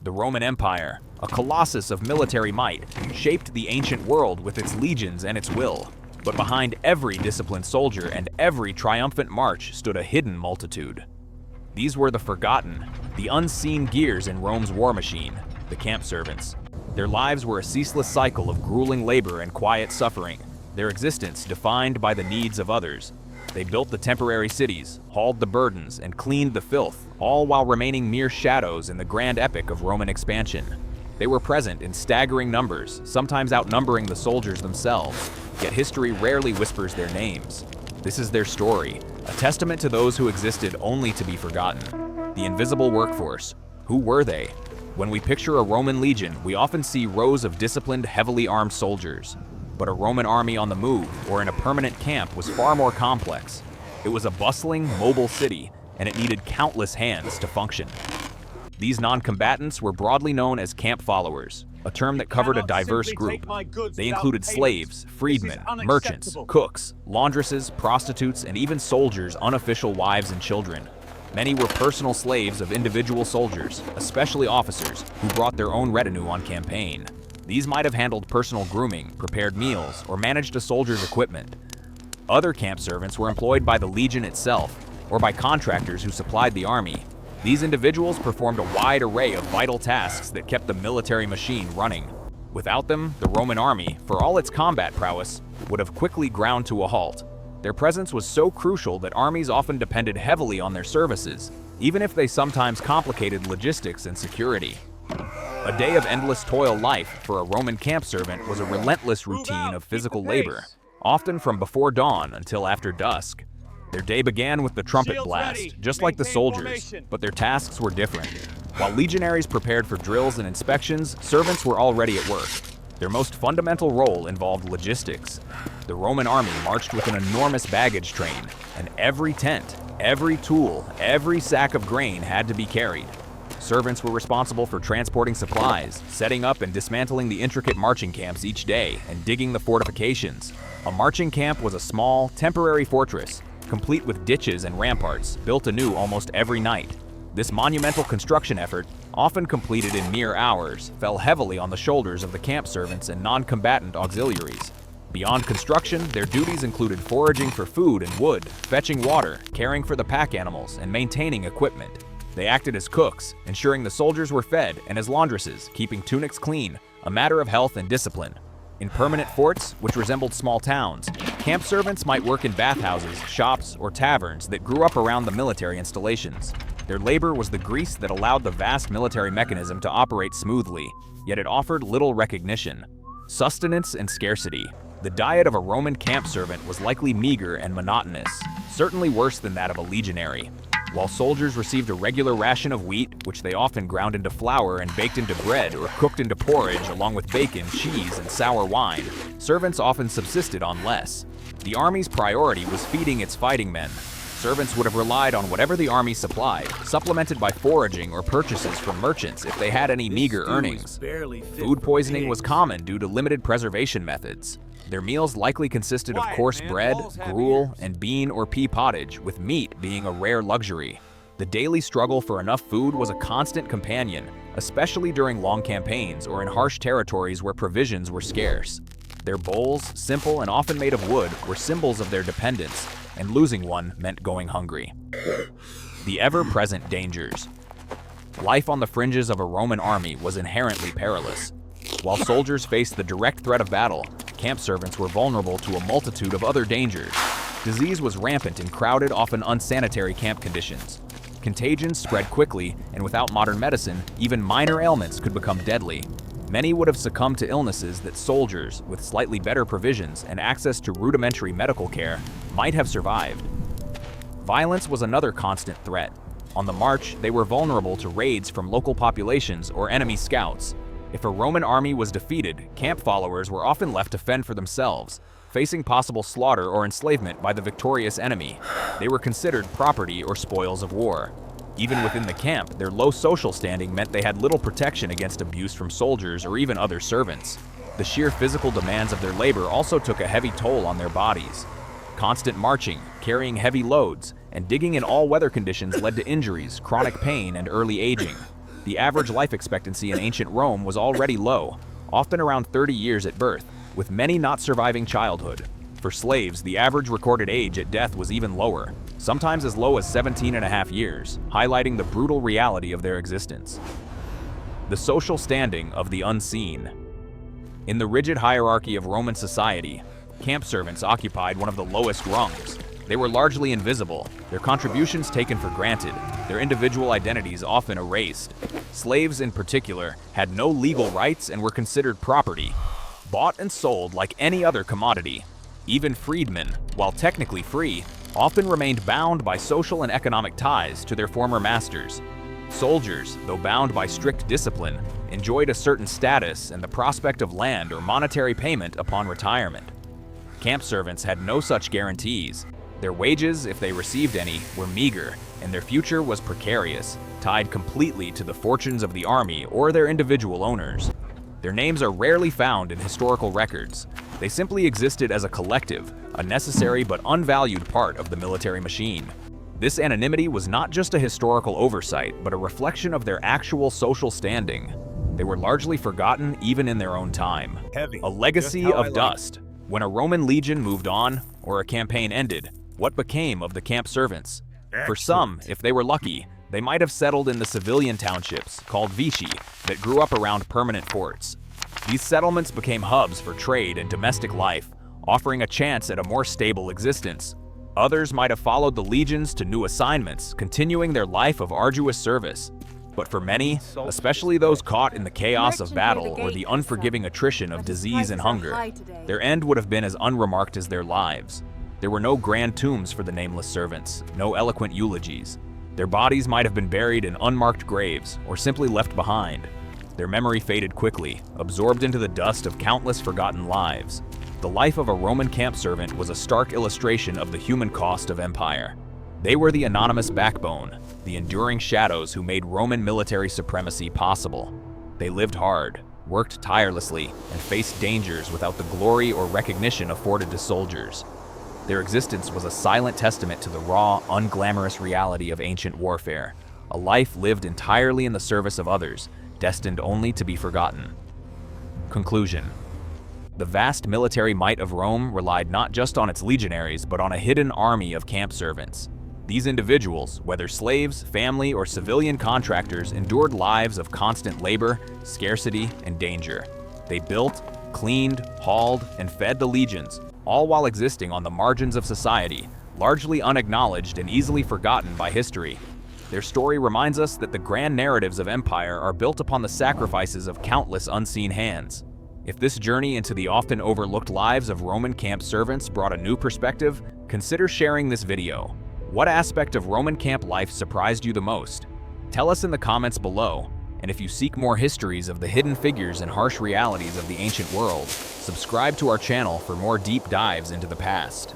The Roman Empire, a colossus of military might, shaped the ancient world with its legions and its will. But behind every disciplined soldier and every triumphant march stood a hidden multitude. These were the forgotten, the unseen gears in Rome's war machine, the camp servants. Their lives were a ceaseless cycle of grueling labor and quiet suffering, their existence defined by the needs of others. They built the temporary cities, hauled the burdens, and cleaned the filth, all while remaining mere shadows in the grand epic of Roman expansion. They were present in staggering numbers, sometimes outnumbering the soldiers themselves, yet history rarely whispers their names. This is their story, a testament to those who existed only to be forgotten. The invisible workforce. Who were they? When we picture a Roman legion, we often see rows of disciplined, heavily armed soldiers. But a Roman army on the move, or in a permanent camp, was far more complex. It was a bustling, mobile city, and it needed countless hands to function. These non-combatants were broadly known as camp followers, a term that covered a diverse group. They included slaves, freedmen, merchants, cooks, laundresses, prostitutes, and even soldiers' unofficial wives and children. Many were personal slaves of individual soldiers, especially officers, who brought their own retinue on campaign. These might have handled personal grooming, prepared meals, or managed a soldier's equipment. Other camp servants were employed by the legion itself, or by contractors who supplied the army. These individuals performed a wide array of vital tasks that kept the military machine running. Without them, the Roman army, for all its combat prowess, would have quickly ground to a halt. Their presence was so crucial that armies often depended heavily on their services, even if they sometimes complicated logistics and security. A day of endless toil life for a Roman camp servant was a relentless routine of physical labor, often from before dawn until after dusk. Their day began with the trumpet blast, just like the soldiers, but their tasks were different. While legionaries prepared for drills and inspections, servants were already at work. Their most fundamental role involved logistics. The Roman army marched with an enormous baggage train, and every tent, every tool, every sack of grain had to be carried. Servants were responsible for transporting supplies, setting up and dismantling the intricate marching camps each day, and digging the fortifications. A marching camp was a small, temporary fortress, complete with ditches and ramparts, built anew almost every night. This monumental construction effort, often completed in mere hours, fell heavily on the shoulders of the camp servants and non-combatant auxiliaries. Beyond construction, their duties included foraging for food and wood, fetching water, caring for the pack animals, and maintaining equipment. They acted as cooks, ensuring the soldiers were fed, and as laundresses, keeping tunics clean, a matter of health and discipline. In permanent forts, which resembled small towns, camp servants might work in bathhouses, shops, or taverns that grew up around the military installations. Their labor was the grease that allowed the vast military mechanism to operate smoothly, yet it offered little recognition. Sustenance and scarcity. The diet of a Roman camp servant was likely meager and monotonous, certainly worse than that of a legionary. While soldiers received a regular ration of wheat, which they often ground into flour and baked into bread or cooked into porridge along with bacon, cheese, and sour wine, servants often subsisted on less. The army's priority was feeding its fighting men. Servants would have relied on whatever the army supplied, supplemented by foraging or purchases from merchants if they had any meager earnings. Food poisoning was common due to limited preservation methods. Their meals likely consisted of coarse bread, gruel, and bean or pea pottage, with meat being a rare luxury. The daily struggle for enough food was a constant companion, especially during long campaigns or in harsh territories where provisions were scarce. Their bowls, simple and often made of wood, were symbols of their dependence, and losing one meant going hungry. The ever-present dangers. Life on the fringes of a Roman army was inherently perilous. While soldiers faced the direct threat of battle, camp servants were vulnerable to a multitude of other dangers. Disease was rampant in crowded, often unsanitary camp conditions. Contagions spread quickly, and without modern medicine, even minor ailments could become deadly. Many would have succumbed to illnesses that soldiers, with slightly better provisions and access to rudimentary medical care, might have survived. Violence was another constant threat. On the march, they were vulnerable to raids from local populations or enemy scouts. If a Roman army was defeated, camp followers were often left to fend for themselves, facing possible slaughter or enslavement by the victorious enemy. They were considered property or spoils of war. Even within the camp, their low social standing meant they had little protection against abuse from soldiers or even other servants. The sheer physical demands of their labor also took a heavy toll on their bodies. Constant marching, carrying heavy loads, and digging in all weather conditions led to injuries, chronic pain, and early aging. The average life expectancy in ancient Rome was already low, often around 30 years at birth, with many not surviving childhood. For slaves, the average recorded age at death was even lower, sometimes as low as 17.5 years, highlighting the brutal reality of their existence. The social standing of the unseen. In the rigid hierarchy of Roman society, camp servants occupied one of the lowest rungs. They were largely invisible, their contributions taken for granted, their individual identities often erased. Slaves, in particular, had no legal rights and were considered property, bought and sold like any other commodity. Even freedmen, while technically free, often remained bound by social and economic ties to their former masters. Soldiers, though bound by strict discipline, enjoyed a certain status and the prospect of land or monetary payment upon retirement. Camp servants had no such guarantees. Their wages, if they received any, were meager, and their future was precarious, tied completely to the fortunes of the army or their individual owners. Their names are rarely found in historical records. They simply existed as a collective, a necessary but unvalued part of the military machine. This anonymity was not just a historical oversight, but a reflection of their actual social standing. They were largely forgotten even in their own time. A legacy of dust. When a Roman legion moved on, or a campaign ended, what became of the camp servants? For some, if they were lucky, they might have settled in the civilian townships, called vici, that grew up around permanent forts. These settlements became hubs for trade and domestic life, offering a chance at a more stable existence. Others might have followed the legions to new assignments, continuing their life of arduous service. But for many, especially those caught in the chaos of battle or the unforgiving attrition of disease and hunger, their end would have been as unremarked as their lives. There were no grand tombs for the nameless servants, no eloquent eulogies. Their bodies might have been buried in unmarked graves or simply left behind. Their memory faded quickly, absorbed into the dust of countless forgotten lives. The life of a Roman camp servant was a stark illustration of the human cost of empire. They were the anonymous backbone, the enduring shadows who made Roman military supremacy possible. They lived hard, worked tirelessly, and faced dangers without the glory or recognition afforded to soldiers. Their existence was a silent testament to the raw, unglamorous reality of ancient warfare, a life lived entirely in the service of others, destined only to be forgotten. Conclusion. The vast military might of Rome relied not just on its legionaries, but on a hidden army of camp servants. These individuals, whether slaves, family, or civilian contractors, endured lives of constant labor, scarcity, and danger. They built, cleaned, hauled, and fed the legions, all while existing on the margins of society, largely unacknowledged and easily forgotten by history. Their story reminds us that the grand narratives of empire are built upon the sacrifices of countless unseen hands. If this journey into the often overlooked lives of Roman camp servants brought a new perspective, consider sharing this video. What aspect of Roman camp life surprised you the most? Tell us in the comments below, and if you seek more histories of the hidden figures and harsh realities of the ancient world, subscribe to our channel for more deep dives into the past.